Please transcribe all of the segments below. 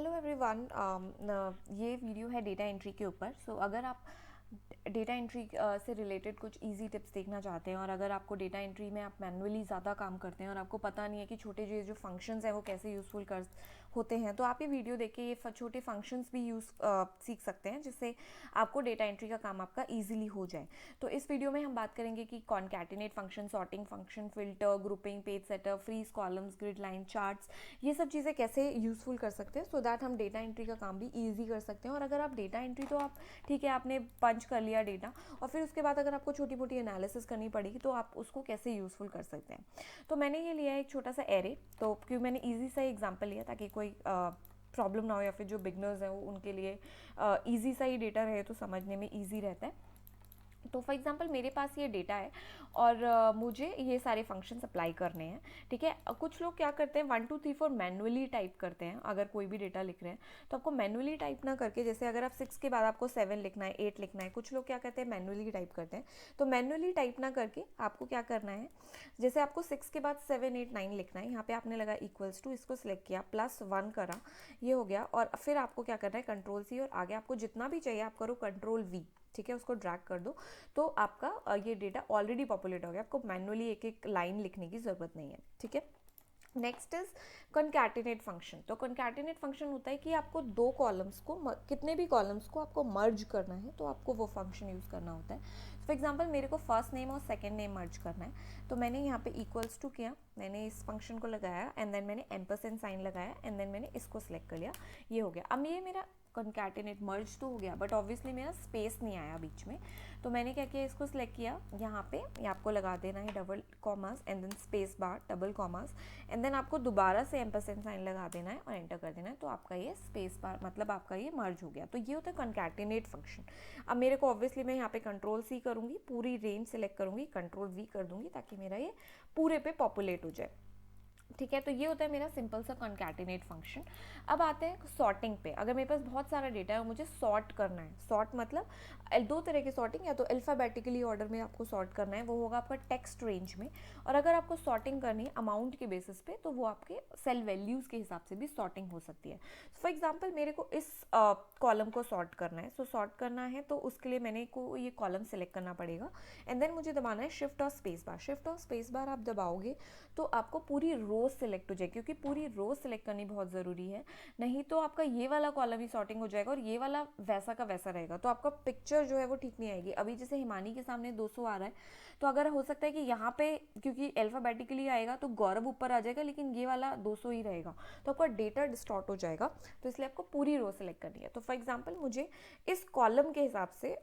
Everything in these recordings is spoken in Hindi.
Hello everyone. ये वीडियो है डेटा एंट्री के ऊपर। अगर आप डेटा एंट्री से रिलेटेड कुछ इजी टिप्स देखना चाहते हैं और अगर आपको डेटा एंट्री में आप मैनुअली ज़्यादा काम करते हैं और आपको पता नहीं है कि छोटे जो फंक्शंस हैं वो कैसे यूज़फुल कर होते हैं, तो आप ये वीडियो देख के ये छोटे फंक्शंस भी सीख सकते हैं, जिससे आपको डेटा एंट्री का काम आपका ईजिली हो जाए। तो इस वीडियो में हम बात करेंगे कि concatenate function, sorting function, filter, grouping, page setup, freeze, columns, grid line, charts, ये सब चीज़ें कैसे यूज़फुल कर सकते हैं सो दैट हम डेटा एंट्री का काम भी ईजी कर सकते हैं। और अगर आप डेटा एंट्री तो आप ठीक है, आपने पंच कर लिया डेटा और फिर उसके बाद अगर आपको छोटी मोटी एनालिसिस करनी पड़ेगी तो आप उसको कैसे यूज़फुल कर सकते हैं। तो मैंने ये लिया है एक छोटा सा एरे, तो क्योंकि मैंने ईजी सा एग्जाम्पल लिया ताकि कोई प्रॉब्लम ना हो या फिर जो बिगनर्स हैं वो उनके लिए ईजी सा ही डेटा रहे तो समझने में ईजी रहता है। तो फॉर एग्जांपल मेरे पास ये डेटा है और मुझे ये सारे फंक्शंस अप्लाई करने हैं। ठीक है, कुछ लोग क्या करते हैं 1 2 3 4 मैनुअली टाइप करते हैं। अगर कोई भी डेटा लिख रहे हैं तो आपको मैनुअली टाइप ना करके, जैसे अगर आप 6 के बाद आपको 7 लिखना है, 8 लिखना है, कुछ लोग क्या करते हैं मैनुअली टाइप करते हैं। तो मैनुअली टाइप ना करके आपको क्या करना है, जैसे आपको 6 के बाद 7 8 9 लिखना है, यहाँ पे आपने लगा इक्वल्स टू, इसको सिलेक्ट किया, +1 करा, ये हो गया। और फिर आपको क्या करना है Ctrl+C, और आगे आपको जितना भी चाहिए आप करो Ctrl+V। ठीक है, उसको ड्रैग कर दो तो आपका ये डेटा ऑलरेडी पॉपुलेट हो गया, आपको मैनुअली एक एक लाइन लिखने की ज़रूरत नहीं है। ठीक है, नेक्स्ट इज कॉन्कैटिनेट फंक्शन। तो कॉन्कैटिनेट फंक्शन होता है कि आपको दो कॉलम्स को, कितने भी कॉलम्स को आपको मर्ज करना है तो आपको वो फंक्शन यूज़ करना होता है। फॉर एग्जांपल मेरे को फर्स्ट नेम और सेकंड नेम मर्ज करना है, तो मैंने यहाँ पे इक्वल्स टू किया, मैंने इस फंक्शन को लगाया एंड देन मैंने एम्परसेंड साइन लगाया एंड देन मैंने इसको सिलेक्ट कर लिया, ये हो गया। अब ये मेरा कॉन्कैटिनेट मर्ज तो हो गया, बट ऑब्वियसली मेरा स्पेस नहीं आया बीच में। तो मैंने क्या किया, इसको सिलेक्ट किया, यहाँ पे ये आपको लगा देना है double commas and then space bar, double commas and then आपको दोबारा से एम्परसेंड साइन लगा देना है और एंटर कर देना है। तो आपका ये स्पेस बार मतलब आपका ये मर्ज हो गया। तो ये होता है कॉन्कैटिनेट फंक्शन। अब मेरे को ऑब्वियसली मैं यहाँ पे Ctrl+C करूँगी, पूरी रेंज सेलेक्ट करूँगी, Ctrl+V कर दूँगी ताकि मेरा ये पूरे पे पॉपुलेट हो जाए। ठीक है, तो ये होता है मेरा सिंपल सा कॉन्कैटिनेट फंक्शन। अब आते हैं सॉर्टिंग पे। अगर मेरे पास बहुत सारा डेटा है और मुझे सॉर्ट करना है, सॉर्ट मतलब दो तरह की सॉर्टिंग, या तो अल्फ़ाबेटिकली ऑर्डर में आपको सॉर्ट करना है, वो होगा आपका टेक्स्ट रेंज में, और अगर आपको सॉर्टिंग करनी है अमाउंट के बेसिस पे तो वो आपके सेल वैल्यूज़ के हिसाब से भी सॉर्टिंग हो सकती है। फॉर एग्जाम्पल मेरे को इस कॉलम को सॉर्ट करना है, सो सॉर्ट करना है तो उसके लिए मैंने को ये कॉलम सेलेक्ट करना पड़ेगा एंड देन मुझे दबाना है शिफ्ट और स्पेस बार। शिफ्ट और स्पेस बार आप दबाओगे तो आपको पूरी रो सेलेक्ट हो जाए, क्योंकि पूरी रो सेलेक्ट करनी बहुत ज़रूरी है, नहीं तो आपका ये वाला कॉलम ही सॉर्टिंग हो जाएगा और ये वाला वैसा का वैसा रहेगा, तो आपका पिक्चर जो है वो ठीक नहीं आएगी। अभी जैसे हिमानी के सामने 200 आ रहा है, तो अगर हो सकता है कि यहाँ पे क्योंकि अल्फाबेटिकली आएगा तो गौरव ऊपर आ जाएगा लेकिन ये वाला 200 ही रहेगा, तो आपका डेटा डिस्टॉर्ट हो जाएगा। तो इसलिए आपको पूरी रो सेलेक्ट करनी है। तो फॉर एग्जाम्पल मुझे इस कॉलम के हिसाब से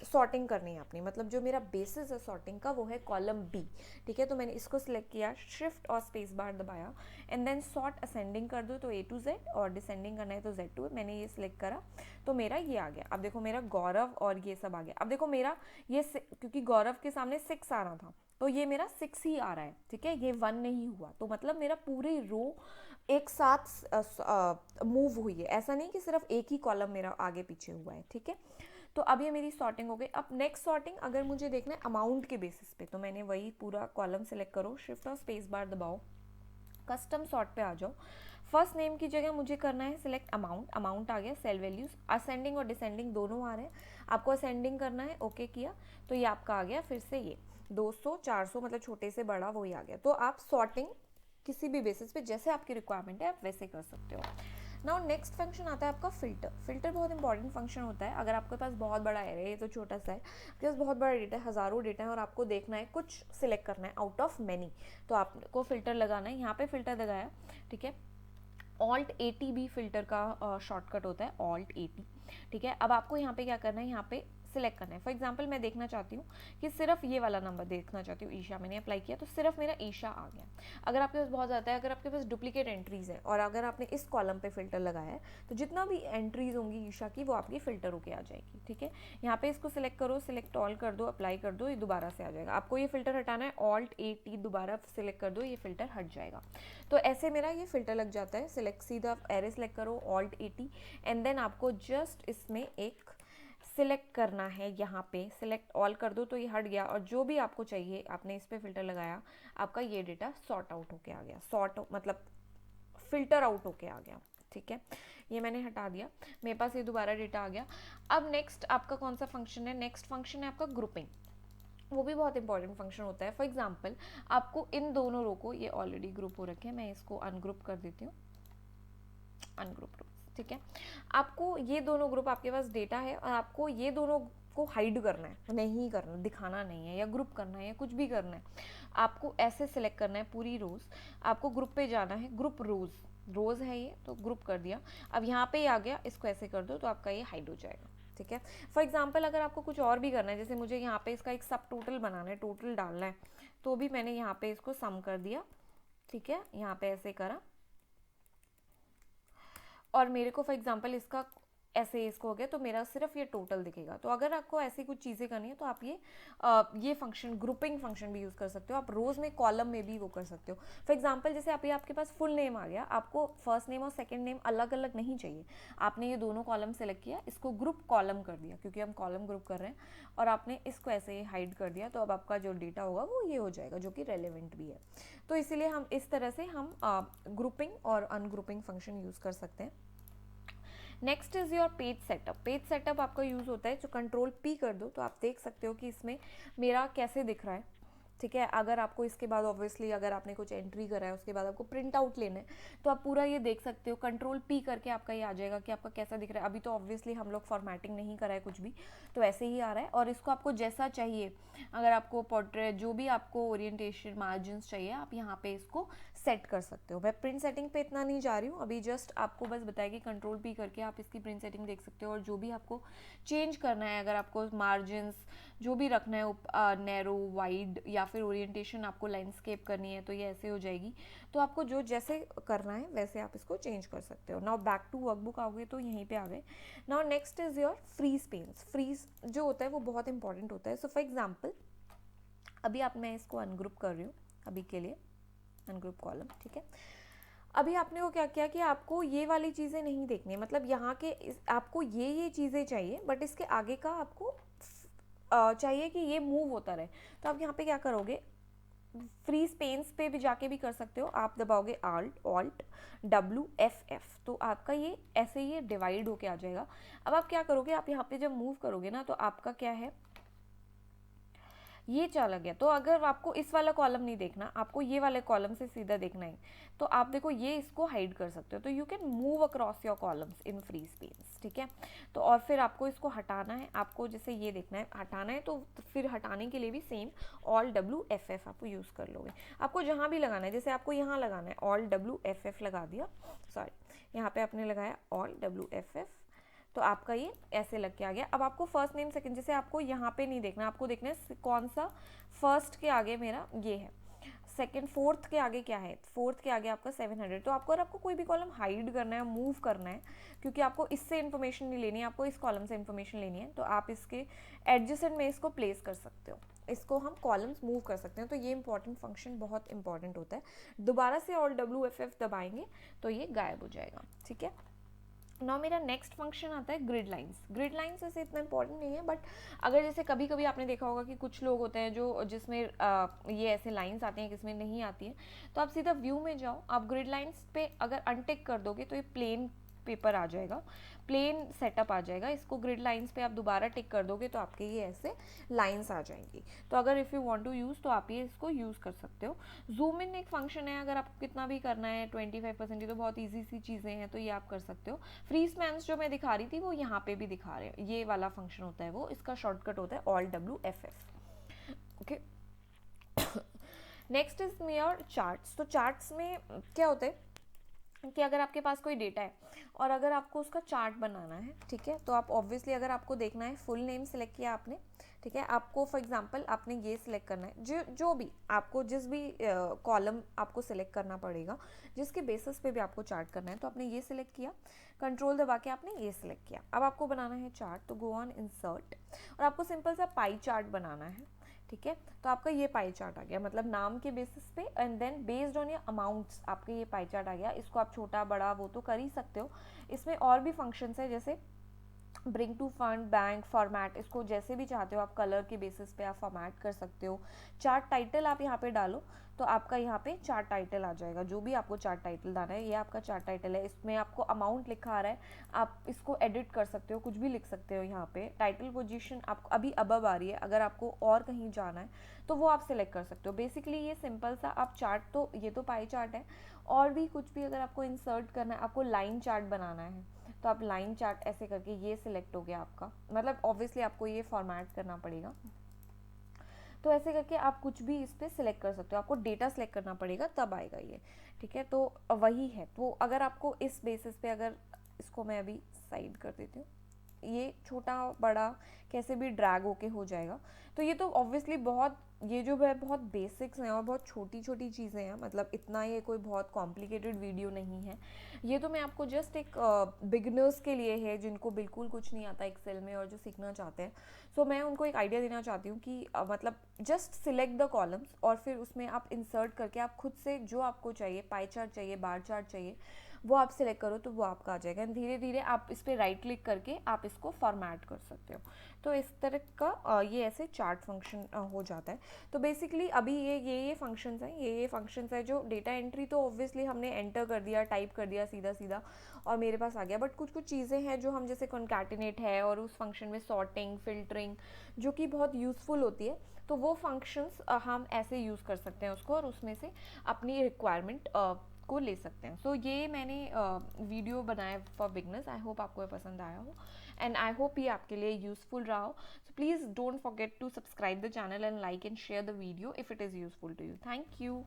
सॉर्टिंग करनी है अपनी, मतलब जो मेरा बेसिस है सॉर्टिंग का वो है कॉलम बी। ठीक है, तो मैंने इसको सिलेक्ट किया, शिफ्ट और स्पेस बार दबाया एंड देन सॉर्ट असेंडिंग कर दो तो A to Z, और डिसेंडिंग करना है तो Z to A। मैंने ये सिलेक्ट करा तो मेरा ये आ गया। अब देखो मेरा गौरव और ये सब आ गया। अब देखो मेरा ये क्योंकि गौरव के सामने 6 आ रहा था तो ये मेरा 6 ही आ रहा है। ठीक है, ये 1 नहीं हुआ, तो मतलब मेरा पूरी रो एक साथ मूव हुई है, ऐसा नहीं कि सिर्फ एक ही कॉलम मेरा आगे पीछे हुआ है। ठीक है, तो अब ये मेरी सॉर्टिंग हो गई। अब नेक्स्ट सॉर्टिंग अगर मुझे देखना है अमाउंट के बेसिस पे, तो मैंने वही पूरा कॉलम सेलेक्ट करो, शिफ्ट और स्पेस बार दबाओ, कस्टम सॉर्ट पे आ जाओ। फर्स्ट नेम की जगह मुझे करना है सिलेक्ट अमाउंट, अमाउंट आ गया, सेल वैल्यूज असेंडिंग और डिसेंडिंग दोनों आ रहे हैं, आपको असेंडिंग करना है, ओके किया तो ये आपका आ गया। फिर से ये 200 400 मतलब छोटे से बड़ा वही आ गया। तो आप सॉर्टिंग किसी भी बेसिस पे जैसे आपकी रिक्वायरमेंट है आप वैसे कर सकते हो। नाउ नेक्स्ट फंक्शन आता है आपका फिल्टर। फिल्टर बहुत इंपॉर्टेंट फंक्शन होता है। अगर आपके पास बहुत बड़ा एरे है, तो छोटा सा है, आपके पास बहुत बड़ा डेटा है, हज़ारों डेटा है और आपको देखना है कुछ सिलेक्ट करना है आउट ऑफ मैनी, तो आपको फिल्टर लगाना है। यहाँ पे फिल्टर लगाया, ठीक है, Alt+AT भी फिल्टर का शॉर्टकट होता है, Alt+AT। ठीक है, अब आपको यहाँ पे क्या करना है, यहाँ पे सिलेक्ट करना है। फॉर एग्जाम्पल मैं देखना चाहती हूँ कि सिर्फ ये वाला नंबर देखना चाहती हूँ, ईशा, मैंने अप्लाई किया तो सिर्फ मेरा ईशा आ गया। अगर आपके पास बहुत ज़्यादा है, अगर आपके पास डुप्लीकेट एंट्रीज है और अगर आपने इस कॉलम पे फिल्टर लगाया है तो जितना भी एंट्रीज होंगी ईशा की वो आपकी फिल्टर होके आ जाएगी। ठीक है, यहाँ पे इसको सिलेक्ट करो, सिलेक्ट ऑल कर दो, अप्लाई कर दो, ये दोबारा से आ जाएगा। आपको ये फिल्टर हटाना है, Alt+AT दोबारा सिलेक्ट कर दो, ये फिल्टर हट जाएगा। तो ऐसे मेरा ये फिल्टर लग जाता है। सिलेक्ट सीधा एरे सिलेक्ट करो, Alt+AT एंड देन आपको जस्ट इसमें एक सिलेक्ट करना है, यहाँ पे सिलेक्ट ऑल कर दो तो ये हट गया, और जो भी आपको चाहिए आपने इस पर फिल्टर लगाया, आपका ये डेटा सॉर्ट आउट होके आ गया, सॉर्ट मतलब फिल्टर आउट होके आ गया। ठीक है, ये मैंने हटा दिया, मेरे पास ये दोबारा डेटा आ गया। अब नेक्स्ट आपका कौन सा फंक्शन है? नेक्स्ट फंक्शन है आपका ग्रुपिंग। वो भी बहुत इंपॉर्टेंट फंक्शन होता है। फॉर एग्जाम्पल आपको इन दोनों रो को, ये ऑलरेडी ग्रुप हो रखे हैं, मैं इसको अनग्रुप कर देती हूँ, अनग्रुप रो, ठीक है। आपको ये दोनों ग्रुप, आपके पास डेटा है और आपको ये दोनों को हाइड करना है, नहीं करना, दिखाना नहीं है, या ग्रुप करना है, या कुछ भी करना है। आपको ऐसे सिलेक्ट करना है पूरी रोज, आपको ग्रुप पे जाना है, ग्रुप रोज है ये, तो ग्रुप कर दिया। अब यहाँ पे ही आ गया, इसको ऐसे कर दो तो आपका ये हाइड हो जाएगा, ठीक है। फॉर एग्जाम्पल अगर आपको कुछ और भी करना है, जैसे मुझे यहाँ पे इसका एक सब टोटल बनाना है, टोटल डालना है, तो भी मैंने यहाँ पे इसको सम कर दिया, ठीक है, यहाँ पे ऐसे करा, और मेरे को फॉर एग्जांपल इसका ऐसे इसको हो गया, तो मेरा सिर्फ ये टोटल दिखेगा। तो अगर आपको ऐसी कुछ चीज़ें करनी है तो आप ये फंक्शन, ग्रुपिंग फंक्शन भी यूज़ कर सकते हो। आप रोज में, कॉलम में भी वो कर सकते हो। फॉर एग्जांपल जैसे आपके पास फुल नेम आ गया, आपको फर्स्ट नेम और सेकंड नेम अलग अलग नहीं चाहिए। आपने ये दोनों कॉलम सेलेक्ट किया, इसको ग्रुप कॉलम कर दिया, क्योंकि हम कॉलम ग्रुप कर रहे हैं, और आपने इसको ऐसे हाइड कर दिया, तो अब आपका जो डेटा होगा वो ये हो जाएगा, जो कि रेलिवेंट भी है। तो इसीलिए हम इस तरह से हम ग्रुपिंग और अनग्रुपिंग फंक्शन यूज़ कर सकते हैं। Next is your page setup. Page setup आपका यूज़ होता है, जो कंट्रोल पी कर दो तो आप देख सकते हो कि इसमें मेरा कैसे दिख रहा है, ठीक है। अगर आपको इसके बाद ऑब्वियसली अगर आपने कुछ एंट्री करा है, उसके बाद आपको प्रिंट आउट लेना है, तो आप पूरा ये देख सकते हो। कंट्रोल पी करके आपका ये आ जाएगा कि आपका कैसा दिख रहा है। अभी तो ऑब्वियसली हम लोग फॉर्मेटिंग नहीं करा है कुछ भी, तो ऐसे ही आ रहा है। और इसको आपको जैसा चाहिए, अगर आपको पोर्ट्रेट, जो भी आपको ओरिएंटेशन, मार्जिन्स चाहिए, आप यहाँ पे इसको सेट कर सकते हो। मैं प्रिंट सेटिंग पे इतना नहीं जा रही हूँ अभी, जस्ट आपको बस बताया कि कंट्रोल पी करके आप इसकी प्रिंट सेटिंग देख सकते हो। और जो भी आपको चेंज करना है, अगर आपको मार्जिन्स जो भी रखना है, नैरो, वाइड, या फिर ओरिएंटेशन आपको लैंडस्केप करनी है, तो ये ऐसे हो जाएगी। तो आपको जो जैसे करना है वैसे आप इसको चेंज कर सकते हो। नाउ बैक टू वर्कबुक आओगे तो यहीं पे आ गए। Now next is your freeze panes. Freeze जो होता है वो बहुत इंपॉर्टेंट होता है। सो फॉर एग्जाम्पल अभी मैं इसको अनग्रुप कर रही हूँ अभी के लिए, अनग्रुप कॉलम, ठीक है। अभी आपने वो क्या किया कि आपको ये वाली चीज़ें नहीं देखनी है, मतलब यहाँ के आपको ये चीज़ें चाहिए, बट इसके आगे का आपको चाहिए कि ये मूव होता रहे। तो आप यहाँ पे क्या करोगे, फ्रीज पेन्स पे भी जाके भी कर सकते हो। आप दबाओगे ऑल्ट WFF, तो आपका ये ऐसे ही डिवाइड होके आ जाएगा। अब आप क्या करोगे, आप यहाँ पे जब मूव करोगे ना, तो आपका क्या है, ये चला गया। तो अगर आपको इस वाला कॉलम नहीं देखना, आपको ये वाले कॉलम से सीधा देखना है, तो आप देखो ये इसको हाइड कर सकते हो। तो you can move across your columns in free space, ठीक है। तो और फिर आपको इसको हटाना है, आपको जैसे ये देखना है, हटाना है, तो फिर हटाने के लिए भी सेम WFF आपको यूज़ कर लोगे। आपको जहाँ भी लगाना है, जैसे आपको यहाँ लगाना है, WFF लगा दिया, सॉरी यहाँ पे आपने लगाया WFF, तो आपका ये ऐसे लग के आ गया। अब आपको फर्स्ट नेम सेकंड, जैसे आपको यहाँ पे नहीं देखना, आपको देखना है कौन सा फर्स्ट के आगे मेरा ये है, सेकंड, फोर्थ के आगे क्या है, फोर्थ के आगे आपका 700। तो आपको, अगर आपको कोई भी कॉलम हाइड करना है, मूव करना है, क्योंकि आपको इससे इन्फॉर्मेशन नहीं लेनी है, आपको इस कॉलम से इन्फॉर्मेशन लेनी है, तो आप इसके एडजेसेंट में इसको प्लेस कर सकते हो, इसको हम कॉलम्स मूव कर सकते हैं। तो ये इंपॉर्टेंट फंक्शन बहुत इंपॉर्टेंट होता है। दोबारा से WFF दबाएंगे तो ये गायब हो जाएगा, ठीक है। नाउ मेरा नेक्स्ट फंक्शन आता है ग्रिड लाइंस। ग्रिड लाइंस वैसे इतना इंपॉर्टेंट नहीं है, बट अगर जैसे कभी कभी आपने देखा होगा कि कुछ लोग होते हैं जो जिसमें ये ऐसे लाइंस आती हैं, किसमें नहीं आती हैं, तो आप सीधा व्यू में जाओ, आप ग्रिड लाइंस पे अगर अनटिक कर दोगे तो ये प्लेन पेपर आ जाएगा, प्लेन सेटअप आ जाएगा। इसको ग्रिड लाइंस पे आप दोबारा टिक कर दोगे तो आपके ये ऐसे लाइंस आ जाएंगी। तो अगर if you want to use, तो आप ये इसको यूज़ कर सकते हो। जूम इन एक फंक्शन है, अगर आपको कितना भी करना है, 25%, तो बहुत ईजी सी चीज़ें हैं, तो ये आप कर सकते हो। फ्री स्पैन्स जो मैं दिखा रही थी वो यहाँ पे भी दिखा रहे हैं, ये वाला फंक्शन होता है वो, इसका शॉर्टकट होता है WFF, okay. Next is mayor charts. तो चार्ट्स में क्या होता है कि अगर आपके पास कोई डेटा है और अगर आपको उसका चार्ट बनाना है, ठीक है, तो आप ऑब्वियसली अगर आपको देखना है, फुल नेम सेलेक्ट किया आपने, ठीक है, आपको फॉर एग्जांपल आपने ये सिलेक्ट करना है, जो भी आपको जिस भी कॉलम आपको सिलेक्ट करना पड़ेगा, जिसके बेसिस पे भी आपको चार्ट करना है, तो आपने ये सिलेक्ट किया, कंट्रोल दबा के आपने ये सिलेक्ट किया। अब आपको बनाना है चार्ट, तो गो ऑन इंसर्ट, और आपको सिंपल सा पाई चार्ट बनाना है, ठीक है। तो आपका ये पाई चार्ट आ गया, मतलब नाम के बेसिस पे, and then based on your amounts आपके ये पाई चार्ट आ गया। इसको आप छोटा बड़ा वो तो कर ही सकते हो। इसमें और भी फंक्शंस है, जैसे bring to front, bank, format, इसको जैसे भी चाहते हो आप कलर के बेसिस पे आप फॉर्मेट कर सकते हो। चार्ट टाइटल आप यहाँ पे डालो, तो आपका यहाँ पे चार्ट टाइटल आ जाएगा, जो भी आपको चार्ट टाइटल डालना है ये आपका चार्ट टाइटल है। इसमें आपको अमाउंट लिखा आ रहा है, आप इसको एडिट कर सकते हो, कुछ भी लिख सकते हो। यहाँ पे टाइटल पोजीशन आपको अभी अबव आ रही है, अगर आपको और कहीं जाना है तो वो आप सिलेक्ट कर सकते हो। बेसिकली ये सिंपल सा आप चार्ट, तो ये तो पाई चार्ट है, और भी कुछ भी अगर आपको इंसर्ट करना है, आपको लाइन चार्ट बनाना है तो आप लाइन चार्ट ऐसे करके, ये सिलेक्ट हो गया आपका, मतलब ऑब्वियसली आपको ये फॉर्मेट करना पड़ेगा। तो ऐसे करके आप कुछ भी इस पर सिलेक्ट कर सकते हो, आपको डेटा सिलेक्ट करना पड़ेगा तब आएगा ये, ठीक है। तो वही है, तो अगर आपको इस बेसिस पे, अगर इसको मैं अभी साइड कर देती हूँ, ये छोटा बड़ा कैसे भी ड्रैग होके हो जाएगा। तो ये तो ऑब्वियसली बहुत, ये जो है बहुत बेसिक्स हैं और बहुत छोटी छोटी चीज़ें हैं, मतलब इतना ये कोई बहुत कॉम्प्लिकेटेड वीडियो नहीं है। ये तो मैं आपको जस्ट एक बिगिनर्स के लिए है, जिनको बिल्कुल कुछ नहीं आता एक्सेल में और जो सीखना चाहते हैं। सो मैं उनको एक आइडिया देना चाहती हूँ कि मतलब जस्ट सिलेक्ट द कॉलम्स और फिर उसमें आप इंसर्ट करके आप खुद से जो आपको चाहिए, पाई चार्ट चाहिए, बार चार्ट चाहिए, वो आप सिलेक्ट करो तो वो आपका आ जाएगा। धीरे धीरे आप इस पर राइट क्लिक करके आप इसको फॉर्मेट कर सकते हो। तो इस तरह का ये ऐसे चार्ट फंक्शन हो जाता है। तो बेसिकली अभी ये फंक्शंस हैं, ये फंक्शंस है जो डेटा एंट्री, तो ऑब्वियसली हमने एंटर कर दिया, टाइप कर दिया सीधा सीधा और मेरे पास आ गया। बट कुछ कुछ चीज़ें हैं जो हम, जैसे कॉन्कैटिनेट है और उस फंक्शन में सॉर्टिंग, फिल्टरिंग, जो कि बहुत यूज़फुल होती है, तो वो फंक्शंस हम ऐसे यूज़ कर सकते हैं उसको, और उसमें से अपनी रिक्वायरमेंट को ले सकते हैं। सो ये मैंने वीडियो बनाया फॉर बिगनर्स। आई होप आपको ये पसंद आया हो एंड आई होप ये आपके लिए यूज़फुल रहा हो। So please don't forget to subscribe the channel and like and share the video if it is useful to you. Thank you.